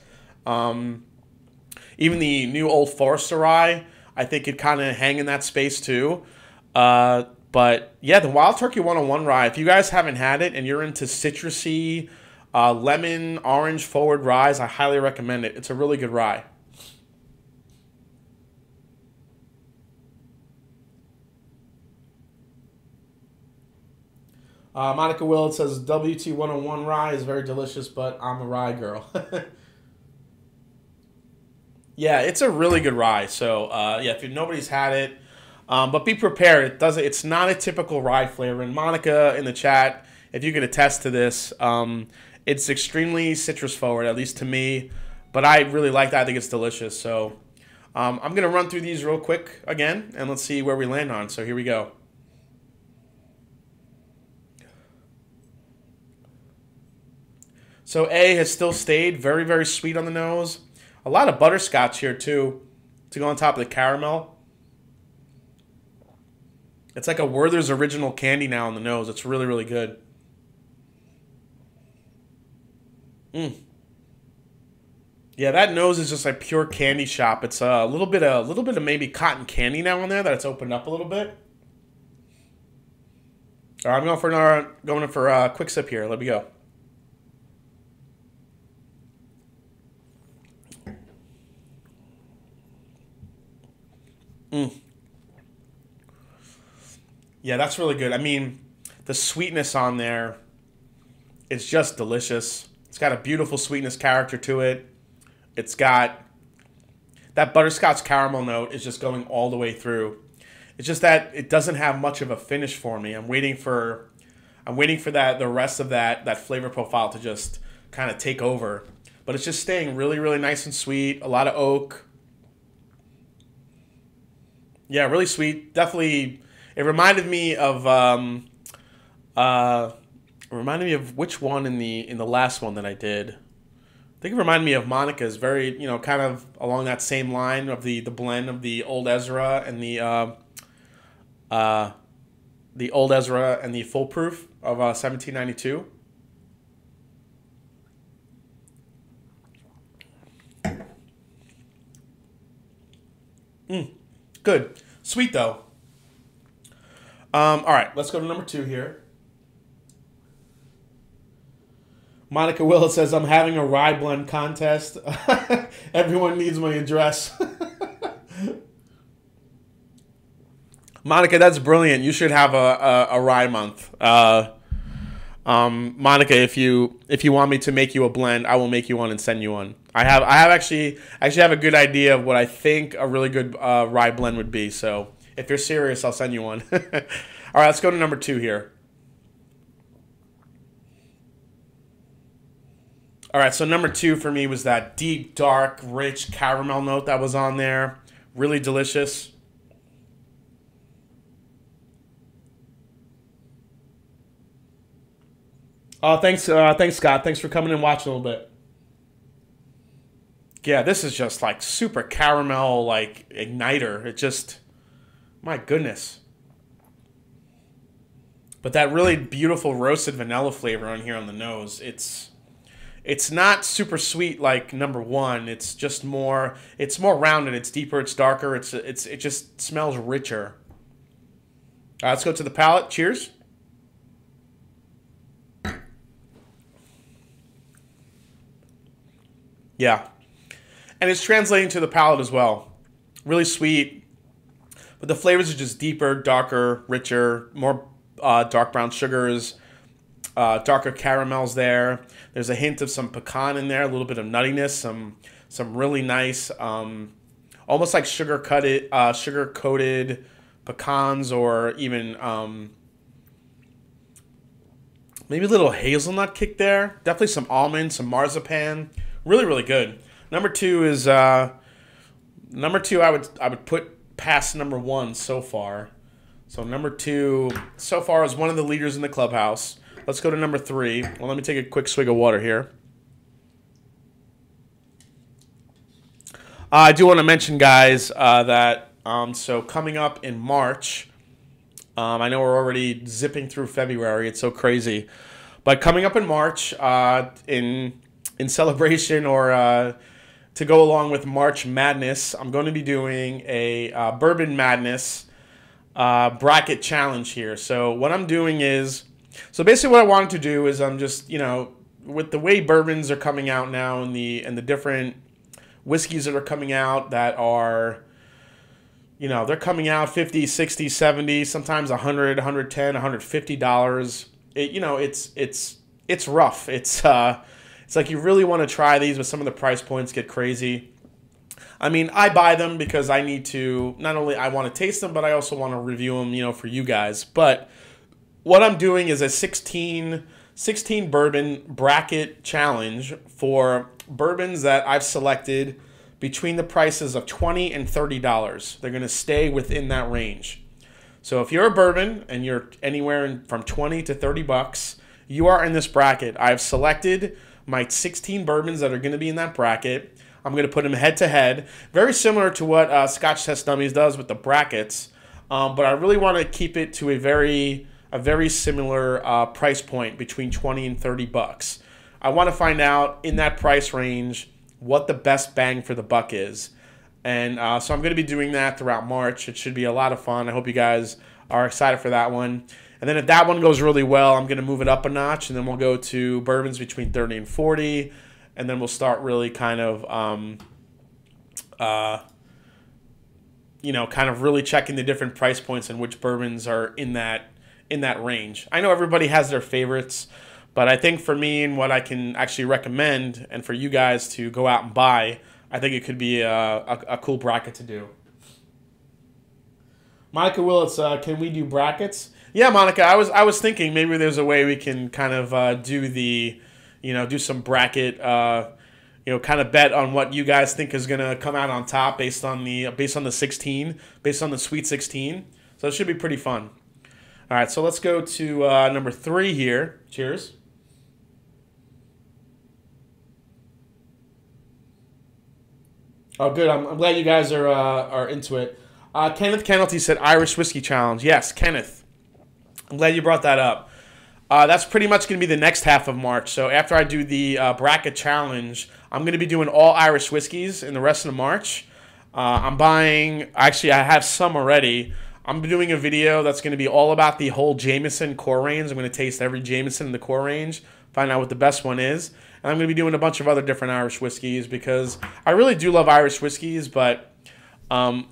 Even the new Old Forester rye, I think it kind of hang in that space too. But yeah, the Wild Turkey 101 rye, if you guys haven't had it and you're into citrusy, lemon, orange forward ryes, I highly recommend it. It's a really good rye. Monica Willett says, WT101 rye is very delicious, but I'm a rye girl. Yeah, it's a really good rye. So, yeah, if nobody's had it, but be prepared. It's not a typical rye flavor. And Monica in the chat, if you could attest to this, it's extremely citrus forward, at least to me. But I really like that. I think it's delicious. So, I'm going to run through these real quick again, and let's see where we land on. So, here we go. So A has still stayed very, very sweet on the nose. A lot of butterscotch here, too, to go on top of the caramel. It's like a Werther's Original candy now on the nose. It's really, really good. Yeah, that nose is just like pure candy shop. It's a little bit of maybe cotton candy now on there that it's opened up a little bit. All right, I'm going for a quick sip here. Let me go. Yeah, that's really good. I mean, the sweetness on there is just delicious. It's got a beautiful sweetness character to it. It's got that butterscotch caramel note is just going all the way through. It's just that it doesn't have much of a finish for me. I'm waiting for the rest of that flavor profile to just kind of take over. But it's just staying really, really nice and sweet. A lot of oak. Yeah, really sweet. Definitely, it reminded me of which one in the last one that I did. think it reminded me of Monica's. Very, you know, kind of along that same line of the blend of the Old Ezra and the Old Ezra and the Full Proof of 1792. Good. Sweet, though. All right, let's go to number 2 here. Monica Willis says, I'm having a rye blend contest. Everyone needs my address. Monica, that's brilliant. You should have a rye month. Monica, if you want me to make you a blend, I will make you one and send you one. I actually have a good idea of what I think a really good rye blend would be. So if you're serious, I'll send you one. All right, let's go to number 2 here. All right, so number 2 for me was that deep, dark, rich caramel note that was on there. Really delicious. Oh, thanks, Scott. Thanks for coming and watching a little bit. Yeah, this is just like super caramel, like igniter. It just, my goodness. But that really beautiful roasted vanilla flavor on here on the nose. It's not super sweet like number 1. It's just more. It's more rounded. It's deeper. It's darker. It just smells richer. Let's go to the palate. Cheers. Yeah, and it's translating to the palate as well. Really sweet, but the flavors are just deeper, darker, richer, more dark brown sugars, darker caramels there. There's a hint of some pecan in there, a little bit of nuttiness, some really nice, almost like sugar-coated pecans, or even maybe a little hazelnut kick there. Definitely some almond, some marzipan. Really, really good. Number 2 is number 2. I would put past number 1 so far. So number 2 so far is one of the leaders in the clubhouse. Let's go to number 3. Well, let me take a quick swig of water here. I do want to mention, guys, that so coming up in March, I know we're already zipping through February. It's so crazy, but coming up in March, in celebration, or to go along with March Madness, I'm going to be doing a Bourbon Madness bracket challenge here. So what I'm doing is, so basically what I wanted to do is, I'm just, you know, with the way bourbons are coming out now, and the different whiskeys that are coming out that are, you know, they're coming out 50, 60, 70, sometimes 100, 110, $150. You know, it's rough. It's like you really want to try these, but some of the price points get crazy. I mean, I buy them because I need to, not only I want to taste them, but I also want to review them, you know, for you guys. But what I'm doing is a 16 bourbon bracket challenge for bourbons that I've selected between the prices of $20 and $30. They're going to stay within that range. So if you're a bourbon and you're anywhere from 20 to 30 bucks, you are in this bracket. I've selected my 16 bourbons that are going to be in that bracket. I'm going to put them head to head, very similar to what Scotch Test Dummies does with the brackets. But I really want to keep it to a very similar price point between 20 and 30 bucks. I want to find out in that price range what the best bang for the buck is. And so I'm going to be doing that throughout March. It should be a lot of fun. I hope you guys are excited for that one. And then if that one goes really well, I'm going to move it up a notch, and then we'll go to bourbons between 30 and 40, and then we'll start really kind of, you know, kind of really checking the different price points and which bourbons are in that range. I know everybody has their favorites, but I think for me and what I can actually recommend, and for you guys to go out and buy, I think it could be a cool bracket to do. Monica Willis, can we do brackets? Yeah, Monica, I was thinking maybe there's a way we can kind of do some bracket, kind of bet on what you guys think is gonna come out on top based on the Sweet 16. So it should be pretty fun. All right, so let's go to number 3 here. Cheers. Oh, good. I'm glad you guys are into it. Kenneth Kennelty said Irish Whiskey Challenge. Yes, Kenneth. I'm glad you brought that up. That's pretty much going to be the next half of March. So after I do the bracket challenge, I'm going to be doing all Irish whiskeys in the rest of March. I'm buying, actually I have some already. I'm doing a video that's going to be all about the whole Jameson core range. I'm going to taste every Jameson in the core range, find out what the best one is. And I'm going to be doing a bunch of other different Irish whiskeys because I really do love Irish whiskeys, but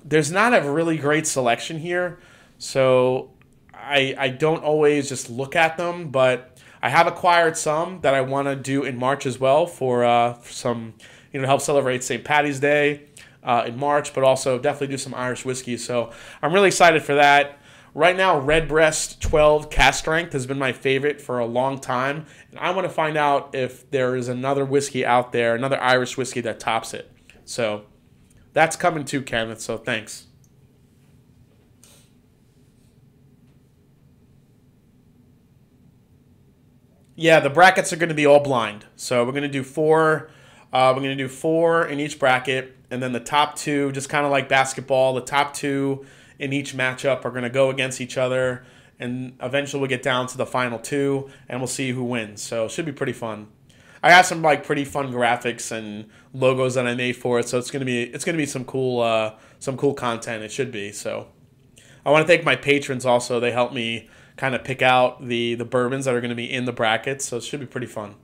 there's not a really great selection here. So I don't always just look at them, but I have acquired some that I want to do in March as well for some, help celebrate St. Paddy's Day in March, but also definitely do some Irish whiskey. So I'm really excited for that. Right now, Redbreast 12 Cask Strength has been my favorite for a long time, and I want to find out if there is another whiskey out there, another Irish whiskey that tops it. So that's coming too, Kenneth, so thanks. Yeah, the brackets are going to be all blind. So we're going to do four. We're going to do four in each bracket, and then the top two, just kind of like basketball, the top two in each matchup are going to go against each other, and eventually we'll get down to the final two, and we'll see who wins. So it should be pretty fun. I have some pretty fun graphics and logos that I made for it, so it's gonna be some cool content. It should be. So I want to thank my patrons also. They helped me kind of pick out the bourbons that are going to be in the brackets, so it should be pretty fun.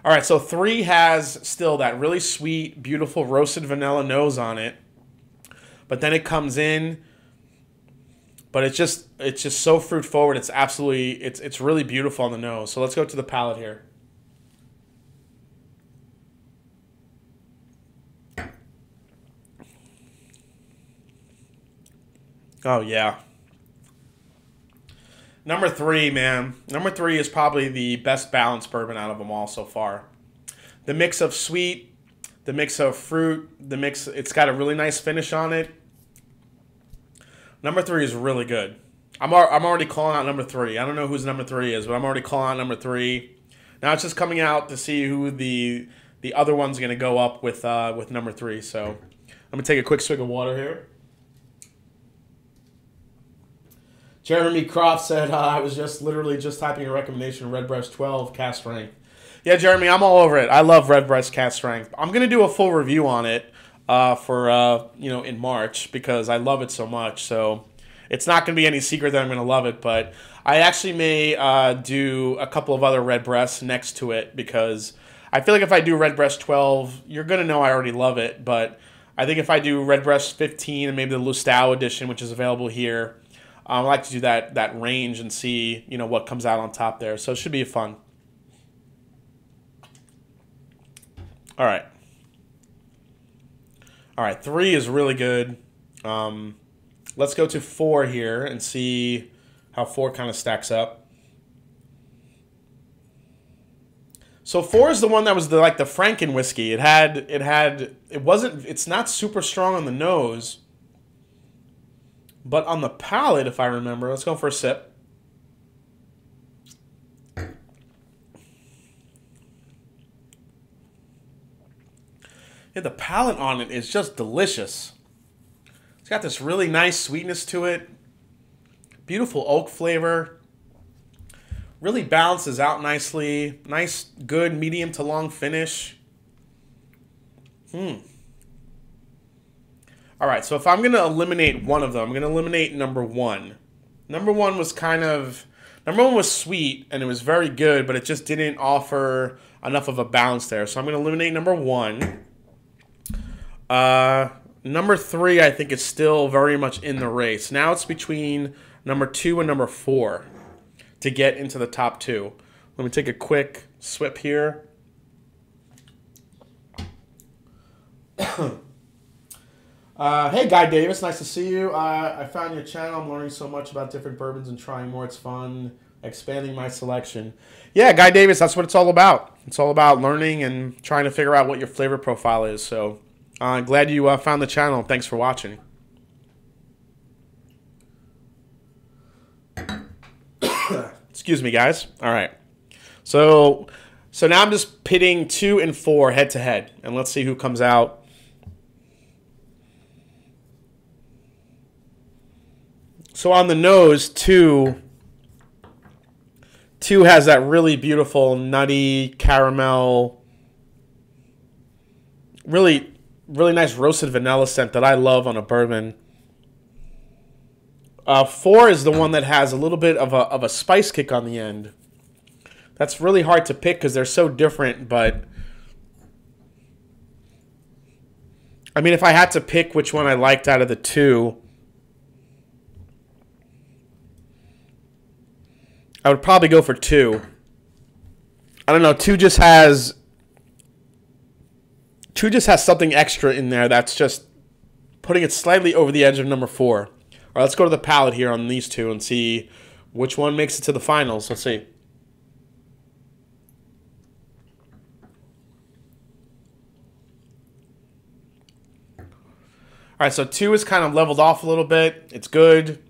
All right, so 3 has still that really sweet, beautiful roasted vanilla nose on it, but then it comes in, but it's just so fruit forward. It's absolutely it's really beautiful on the nose. So let's go to the palate here. Oh yeah. Number 3, man. Number 3 is probably the best balanced bourbon out of them all so far. The mix of sweet, the mix of fruit, it's got a really nice finish on it. Number 3 is really good. I'm already calling out number 3. I don't know whose number 3 is, but I'm already calling out number 3. Now it's just coming out to see who the other one's going to go up with number 3. So I'm going to take a quick swig of water here. Jeremy Croft said, I was literally just typing a recommendation, Redbreast 12 Cask Strength. Yeah, Jeremy, I'm all over it. I love Redbreast Cask Strength. I'm going to do a full review on it for in March because I love it so much. So it's not going to be any secret that I'm going to love it, but I actually may do a couple of other Redbreasts next to it because I feel like if I do Redbreast 12, you're going to know I already love it, but I think if I do Redbreast 15 and maybe the Lustau edition, which is available here, I like to do that range and see what comes out on top there. So it should be fun. All right. 3 is really good. Let's go to 4 here and see how 4 kind of stacks up. So 4 is the one that was the Franken whiskey. It's not super strong on the nose. But on the palate, if I remember, let's go for a sip. Yeah, the palate on it is just delicious. It's got this really nice sweetness to it. Beautiful oak flavor. Really balances out nicely. Nice, good, medium to long finish. All right, so if I'm going to eliminate one of them, I'm going to eliminate number 1. Number 1 was sweet, and it was very good, but it just didn't offer enough of a balance there. So I'm going to eliminate number 1. Number 3, I think, is still very much in the race. Now it's between number 2 and number 4 to get into the top 2. Let me take a quick swip here. Hey, Guy Davis, nice to see you. I found your channel. I'm learning so much about different bourbons and trying more. It's fun expanding my selection. Yeah, Guy Davis, that's what it's all about. It's all about learning and trying to figure out what your flavor profile is. So glad you found the channel. Thanks for watching. Excuse me, guys. All right. So So now I'm just pitting 2 and 4 head to head, and let's see who comes out. So on the nose, 2 has that really beautiful nutty caramel, really nice roasted vanilla scent that I love on a bourbon. 4 is the one that has a little bit of a spice kick on the end. That's really hard to pick because they're so different, but I mean, if I had to pick which one I liked out of the 2, I would probably go for 2. I don't know, 2 just has something extra in there that's just putting it slightly over the edge of number 4. All right, let's go to the palate here on these 2 and see which one makes it to the finals. Let's see. All right, so 2 is kind of leveled off a little bit. It's good.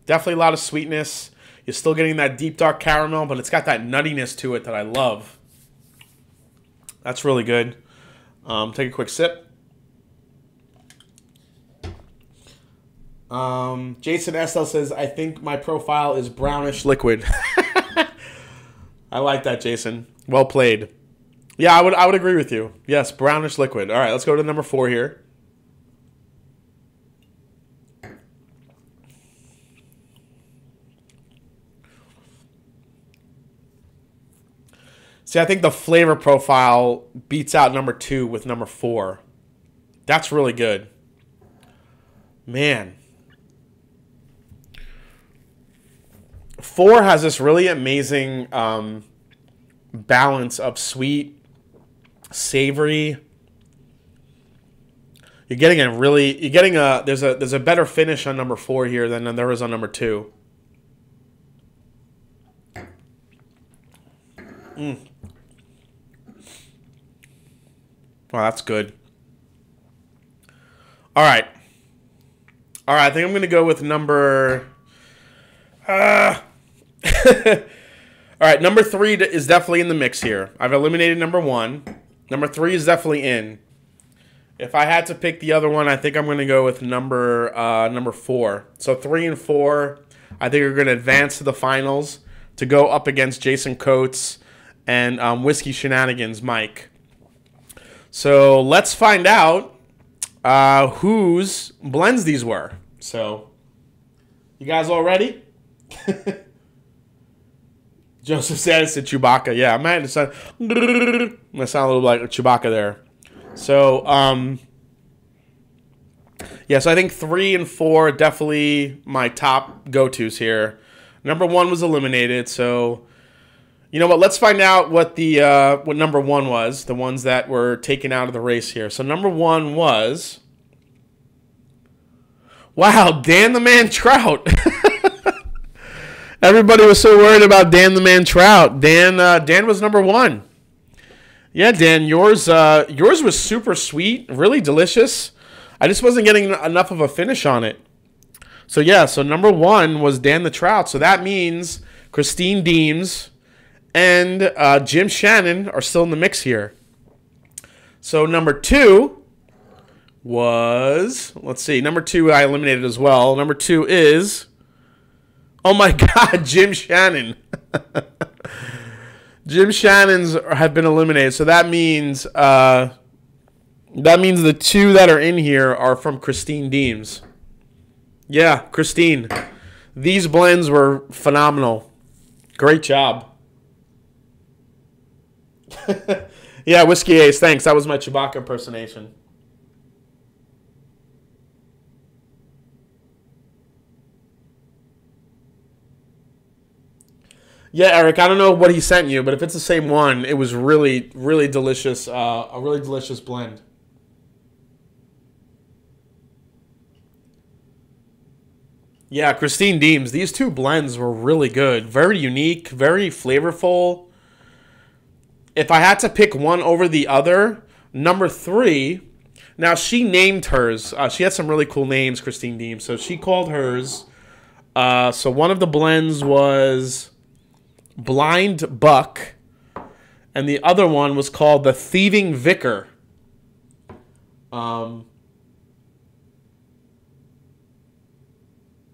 Definitely a lot of sweetness. You're still getting that deep, dark caramel, but it's got that nuttiness to it that I love. That's really good. Take a quick sip. Jason Estelle says, I think my profile is brownish liquid. I like that, Jason. Well played. Yeah, I would agree with you. Yes, brownish liquid. All right, let's go to number 4 here. See, I think the flavor profile beats out number 2 with number 4. That's really good. Man. 4 has this really amazing balance of sweet, savory. There's a better finish on number 4 here than there is on number 2. Wow, that's good. All right. I think I'm going to go with number... All right, number 3 is definitely in the mix here. I've eliminated number 1. Number 3 is definitely in. If I had to pick the other one, I think I'm going to go with number 4. So 3 and 4, I think are going to advance to the finals to go up against Jason Coates and Whiskey Shenanigans Mike. So let's find out whose blends these were. So, you guys all ready? Joseph said it's a Chewbacca. Yeah, I might sound a little like a Chewbacca there. So, yeah, so I think 3 and 4 definitely my top go-tos here. Number 1 was eliminated, so you know what? Let's find out what what number 1 was. The ones that were taken out of the race here. So number 1 was, wow, Dan the Man Trout. Everybody was so worried about Dan the Man Trout. Dan was number 1. Yeah, Dan, yours was super sweet, really delicious. I just wasn't getting enough of a finish on it. So yeah, so number 1 was Dan the Trout. So that means Christine Deems and Jim Shannon are still in the mix here. So number 2 was, let's see, number 2 I eliminated as well. Number 2 is, oh my God, Jim Shannon. Jim Shannon's have been eliminated. So that means the 2 that are in here are from Christine Deems. Yeah, Christine. These blends were phenomenal. Great job. Yeah, Whiskey Ace, thanks. That was my Chewbacca impersonation. Yeah, Eric, I don't know what he sent you, but if it's the same one, it was really, really delicious. A really delicious blend. Yeah, Christine Deems. These 2 blends were really good. Very unique, very flavorful. If I had to pick one over the other, number 3, now she named hers. She had some really cool names, Christine Deems. So she called hers. So one of the blends was Blind Buck. And the other one was called the Thieving Vicar.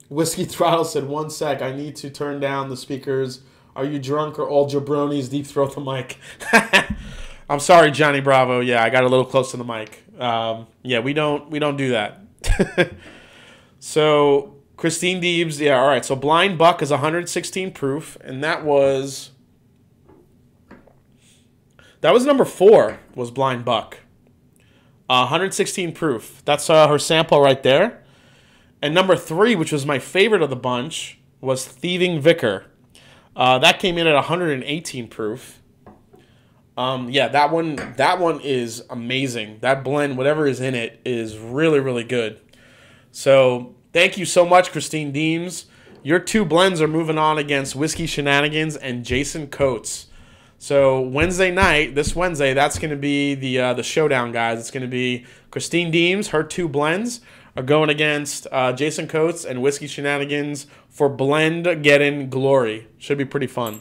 Whiskey Throttle said, 1 sec, I need to turn down the speakers. Are you drunk or all jabronis deep throat the mic? I'm sorry, Johnny Bravo. Yeah, I got a little close to the mic. Yeah, we don't do that. So Christine Deebs, yeah, all right. So Blind Buck is 116 proof, and that was number 4. Was Blind Buck, 116 proof. That's her sample right there. And number 3, which was my favorite of the bunch, was Thieving Vicar. That came in at 118 proof. Yeah, that one is amazing. That blend, whatever is in it, is really, really good. So thank you so much, Christine Deems. Your 2 blends are moving on against Whiskey Shenanigans and Jason Coates. So Wednesday night, this Wednesday, that's going to be the showdown, guys. It's going to be Christine Deems. Her 2 blends are going against Jason Coates and Whiskey Shenanigans for Blend-AGEDDON Glory. Should be pretty fun.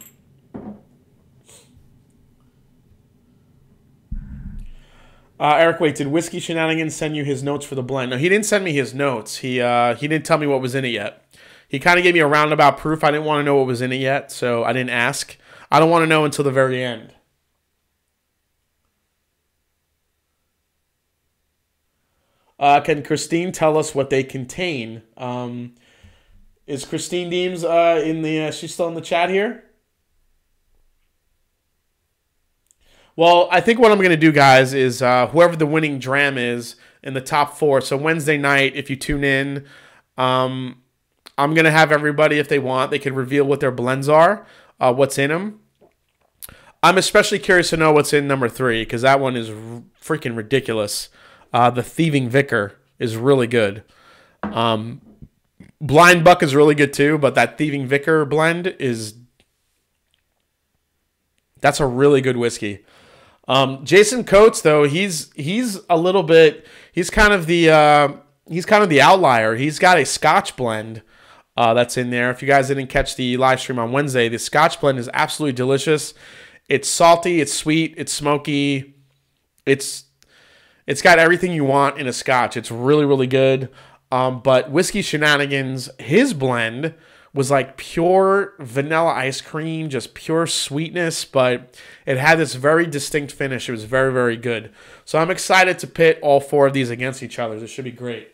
Eric, wait, did Whiskey Shenanigans send you his notes for the blend? No, he didn't send me his notes. He didn't tell me what was in it yet. He kind of gave me a roundabout proof. I didn't want to know what was in it yet, so I didn't ask. I don't want to know until the very end. Can Christine tell us what they contain? Is Christine Deems in the? She's still in the chat here. Well, I think what I'm going to do, guys, is whoever the winning dram is in the top 4. So Wednesday night, if you tune in, I'm going to have everybody, if they want, they can reveal what their blends are, what's in them. I'm especially curious to know what's in number 3, because that one is freaking ridiculous. The Thieving Vicar is really good. Blind Buck is really good too, but that Thieving Vicar blend that's a really good whiskey. Jason Coates, though, he's a little bit, he's kind of the outlier. He's got a Scotch blend that's in there. If you guys didn't catch the live stream on Wednesday, the Scotch blend is absolutely delicious. It's salty, it's sweet, it's smoky. It's got everything you want in a Scotch. It's really, really good. But Whiskey Shenanigans, his blend was like pure vanilla ice cream, just pure sweetness, but it had this very distinct finish. It was very, very good. So I'm excited to pit all 4 of these against each other. This should be great.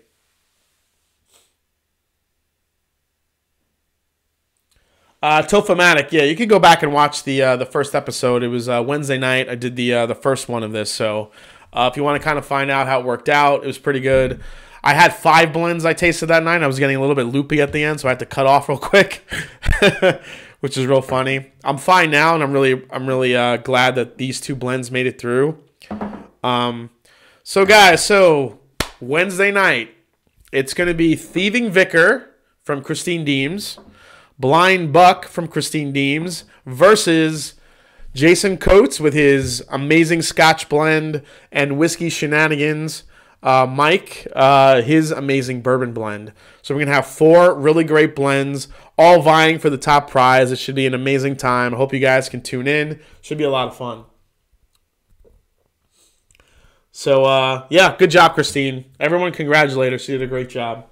Tophomatic, yeah, you can go back and watch the first episode. It was Wednesday night. I did the first one of this, so if you want to kind of find out how it worked out, it was pretty good. I had 5 blends I tasted that night. I was getting a little bit loopy at the end, so I had to cut off real quick, which is real funny. I'm fine now, and I'm really glad that these 2 blends made it through. So guys, Wednesday night, it's going to be Thieving Vicar from Christine Deems, Blind Buck from Christine Deems versus Jason Coates with his amazing Scotch blend and Whiskey Shenanigans. Mike, his amazing bourbon blend. So we're going to have 4 really great blends, all vying for the top prize. It should be an amazing time. I hope you guys can tune in. Should be a lot of fun. So, yeah, good job, Christine. Everyone congratulate her. She did a great job.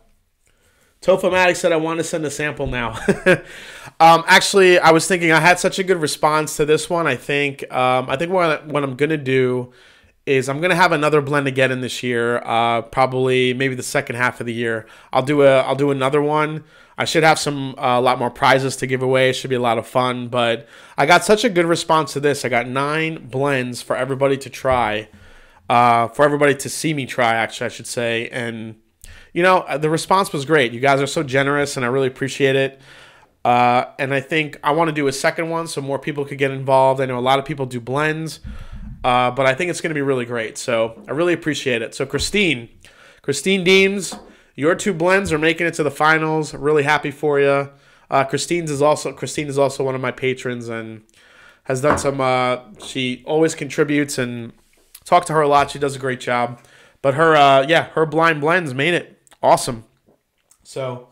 Tophomatic said, I want to send a sample now. Actually, I was thinking I had such a good response to this one. I think what I'm going to do is I'm going to have another Blend-AGEDDON this year, probably maybe the second half of the year. I'll do another one. I should have a lot more prizes to give away. It should be a lot of fun, but I got such a good response to this. I got 9 blends for everybody to try, for everybody to see me try, actually, I should say, and you know, the response was great. You guys are so generous, and I really appreciate it. And I think I want to do a second one so more people could get involved. I know a lot of people do blends, but I think it's going to be really great. So I really appreciate it. So Christine Deems, your 2 blends are making it to the finals. Really happy for you. Christine is also one of my patrons and has done some. She always contributes, and talk to her a lot. She does a great job. But her blind blends made it. Awesome. So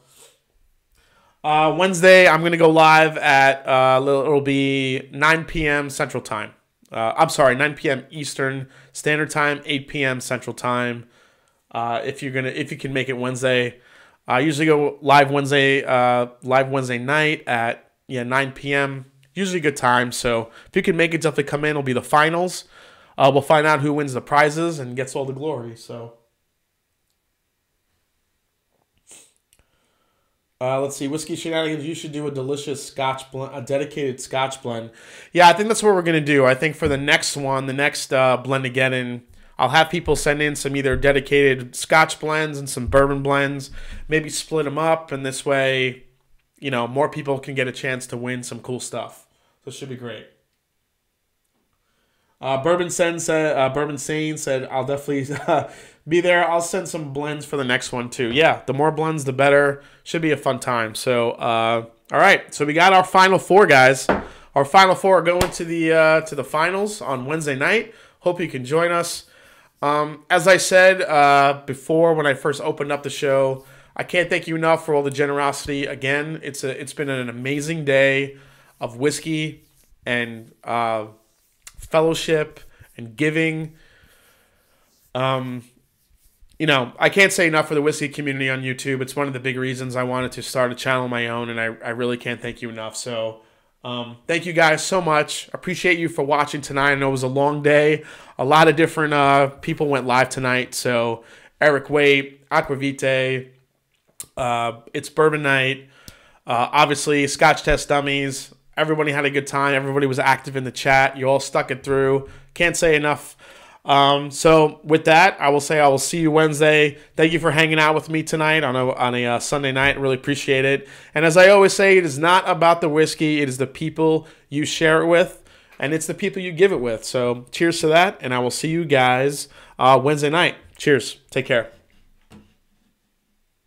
Wednesday, I'm going to go live at, it'll be 9 p.m. Central Time. I'm sorry, 9 p.m. Eastern Standard Time, 8 p.m. Central Time. If you can make it Wednesday, I usually go live Wednesday night at 9 p.m. Usually a good time. So if you can make it, definitely come in. It'll be the finals. We'll find out who wins the prizes and gets all the glory. So let's see, Whiskey Shenanigans. You should do a delicious Scotch blend, a dedicated Scotch blend. Yeah, I think that's what we're gonna do. I think for the next one, the next Blend-AGEDDON, I'll have people send in some either dedicated Scotch blends and some bourbon blends. Maybe split them up, and this way, more people can get a chance to win some cool stuff. So it should be great. Bourbon Sane said, I'll definitely be there. I'll send some blends for the next one too. Yeah, the more blends, the better. Should be a fun time. So, all right. So we got our final four, guys. Our final four are going to the finals on Wednesday night. Hope you can join us. As I said before when I first opened up the show, I can't thank you enough for all the generosity. Again, it's been an amazing day of whiskey and fellowship and giving. I can't say enough for the whiskey community on YouTube. It's one of the big reasons I wanted to start a channel of my own, and I really can't thank you enough. So thank you guys so much. Appreciate you for watching tonight. I know it was a long day. A lot of different people went live tonight. So Eric Waite, Aquavite, it's Bourbon Night, obviously Scotch Test Dummies. Everybody had a good time. Everybody was active in the chat. You all stuck it through. Can't say enough. So with that, I will say I will see you Wednesday. Thank you for hanging out with me tonight on a Sunday night. I really appreciate it. And as I always say, it is not about the whiskey. It is the people you share it with, and it's the people you give it with. So cheers to that, and I will see you guys Wednesday night. Cheers. Take care.